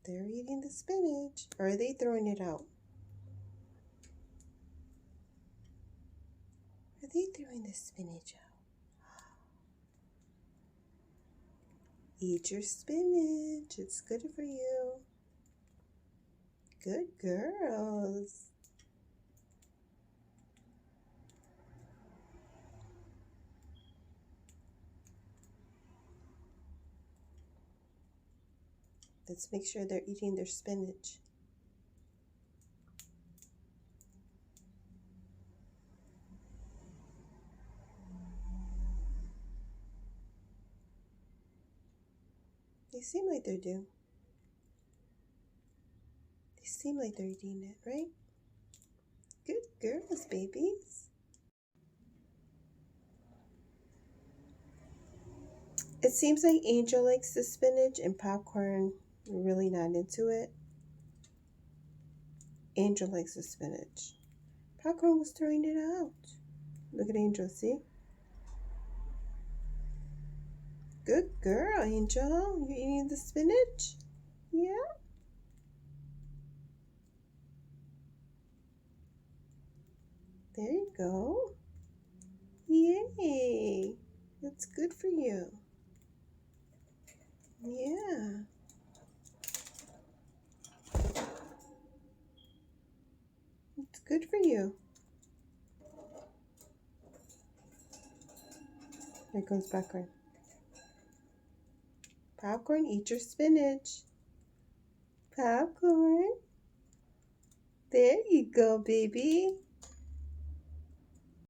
They're eating the spinach. Or are they throwing it out? Are they throwing the spinach out? Eat your spinach. It's good for you. Good girls. Let's make sure they're eating their spinach. They seem like they do. They seem like they're eating it, right? Good girls, babies. It seems like Angel likes the spinach and Popcorn really not into it. Angel likes the spinach. Popcorn was throwing it out. Look at Angel, see? Good girl, Angel. You eating the spinach? Yeah. There you go. Yay. That's good for you. Yeah. It's good for you. Here comes Popcorn. Popcorn, eat your spinach. Popcorn. There you go, baby.